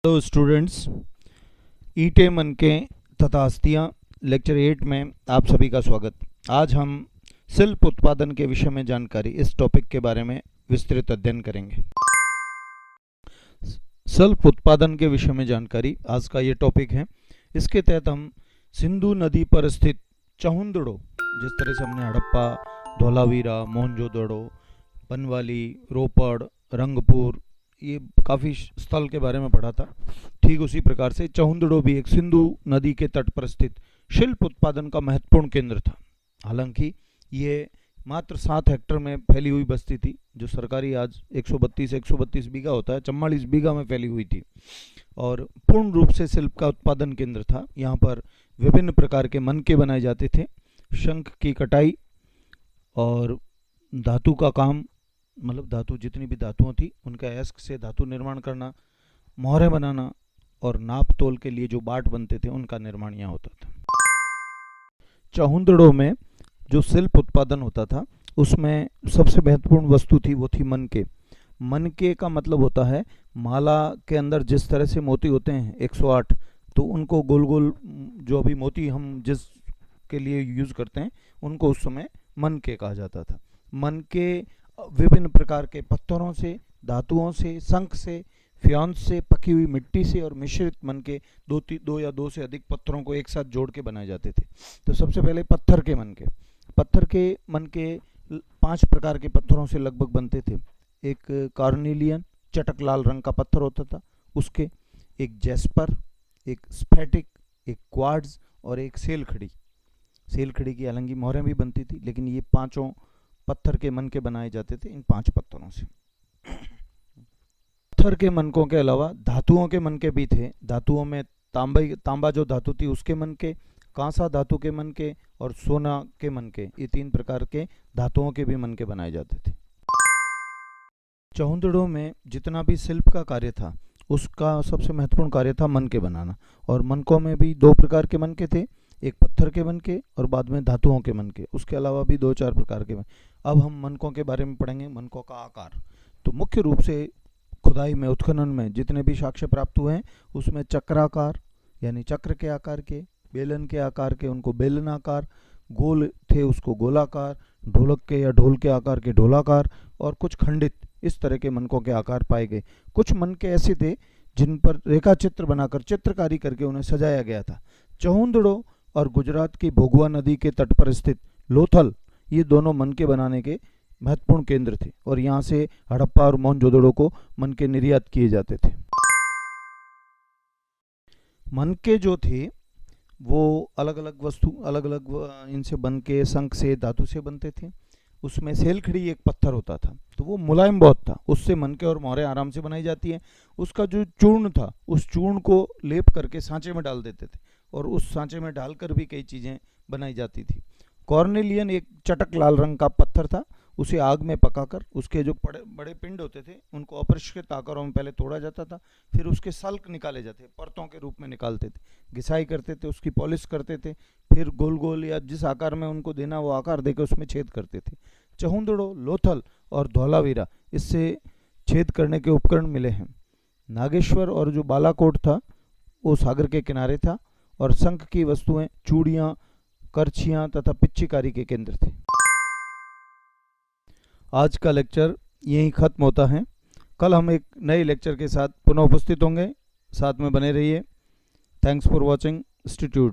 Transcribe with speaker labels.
Speaker 1: Hello students, ईंटें मनके तथा अस्थियां लेक्चर 8 में आप सभी का स्वागत। आज हम शिल्प उत्पादन के विषय में जानकारी, इस टॉपिक के बारे में विस्तृत अध्ययन करेंगे। शिल्प उत्पादन के विषय में जानकारी आज का ये टॉपिक है। इसके तहत हम सिंधु नदी पर स्थित चहुंदड़ो, जिस तरह से हमने हड़प्पा, धोलावीरा, मोहनजोदड़ो, बनवाली, रोपड़, रंगपुर, ये काफ़ी स्थल के बारे में पढ़ा था। ठीक उसी प्रकार से चहुंदड़ो भी एक सिंधु नदी के तट पर स्थित शिल्प उत्पादन का महत्वपूर्ण केंद्र था। हालांकि ये मात्र 7 हेक्टेयर में फैली हुई बस्ती थी, जो सरकारी आज 132 बीघा होता है, 44 बीघा में फैली हुई थी और पूर्ण रूप से शिल्प का उत्पादन केंद्र था। यहाँ पर विभिन्न प्रकार के मनके बनाए जाते थे। शंख की कटाई और धातु का काम, मतलब धातु, जितनी भी धातुओं थी उनका अयस्क से धातु निर्माण करना, मोहरें बनाना और नाप तोल के लिए जो बाट बनते थे उनका निर्माण यहाँ होता था। चहुंदड़ो में जो शिल्प उत्पादन होता था उसमें सबसे महत्वपूर्ण वस्तु थी, वो थी मनके। मनके का मतलब होता है माला के अंदर जिस तरह से मोती होते हैं 108, तो उनको गोल गोल जो अभी मोती हम जिस के लिए यूज करते हैं उनको उस समय मनके कहा जाता था। मनके विभिन्न प्रकार के पत्थरों से, धातुओं से, शंख से, फ्योंस से, पकी हुई मिट्टी से और मिश्रित मनके दो या दो से अधिक पत्थरों को एक साथ जोड़ के बनाए जाते थे। तो सबसे पहले पत्थर के मनके 5 प्रकार के पत्थरों से लगभग बनते थे। एक कार्नेलियन चटक लाल रंग का पत्थर होता था, उसके एक जैस्पर, एक स्फेटिक, एक क्वार्ट्ज और एक सेलखड़ी की हालांकि मोहरें भी बनती थी, लेकिन ये 5 पत्थर के मनके बनाए जाते थे इन 5 पत्थरों से। पत्थर के मनकों के अलावा धातुओं के मनके भी थे। धातुओं में तांबा जो धातु थी उसके मनके, कांसा धातु के मनके और सोना के मनके, ये 3 प्रकार के धातुओं के भी मनके बनाए जाते थे। चहुंदड़ो में जितना भी शिल्प का कार्य था उसका सबसे महत्वपूर्ण कार्य था मनके बनाना, और मनकों में भी 2 प्रकार के मनके थे, एक पत्थर के मनके और बाद में धातुओं के मनके। उसके अलावा भी 2-4 प्रकार के। अब हम मनकों के बारे में पढ़ेंगे। मनकों का आकार, तो मुख्य रूप से खुदाई में, उत्खनन में जितने भी साक्ष्य प्राप्त हुए हैं उसमें चक्राकार यानी चक्र के आकार के, बेलन के आकार के उनको बेलनाकार, गोल थे उसको गोलाकार, ढोलक के या ढोल के आकार के ढोलाकार और कुछ खंडित, इस तरह के मनकों के आकार पाए गए। कुछ मनके ऐसे थे जिन पर रेखा चित्र बनाकर चित्रकारी करके उन्हें सजाया गया था। चहुंदड़ो और गुजरात की भोगवा नदी के तट पर स्थित लोथल, ये दोनों मनके बनाने के महत्वपूर्ण केंद्र थे और यहाँ से हड़प्पा और मोहनजोदड़ो को मनके निर्यात किए जाते थे। मनके जो थे वो अलग अलग इनसे बनके शंख से, धातु से बनते थे। उसमें सेलखड़ी एक पत्थर होता था, तो वो मुलायम बहुत था, उससे मनके और मोहरें आराम से बनाई जाती हैं। उसका जो चूर्ण था, उस चूर्ण को लेप करके सांचे में डाल देते थे और उस सांचे में डालकर भी कई चीज़ें बनाई जाती थी। कॉर्नेलियन एक चटक लाल रंग का पत्थर था, उसे आग में पकाकर उसके जो बड़े पिंड होते थे उनको अपरिष्कृत आकारों में पहले तोड़ा जाता था, फिर उसके सल्क निकाले जाते, परतों के रूप में निकालते थे, घिसाई करते थे, उसकी पॉलिश करते थे, फिर गोल गोल या जिस आकार में उनको देना वो आकार देकर उसमें छेद करते थे। चहुंदड़ो, लोथल और धोलावीरा, इससे छेद करने के उपकरण मिले हैं। नागेश्वर और जो बालाकोट था वो सागर के किनारे था और शंख की वस्तुएं चूड़ियां, करछियां तथा पिच्चीकारी के केंद्र थे। आज का लेक्चर यहीं खत्म होता है। कल हम एक नए लेक्चर के साथ पुनः उपस्थित होंगे, साथ में बने रहिए। Thanks for watching. Stay tuned.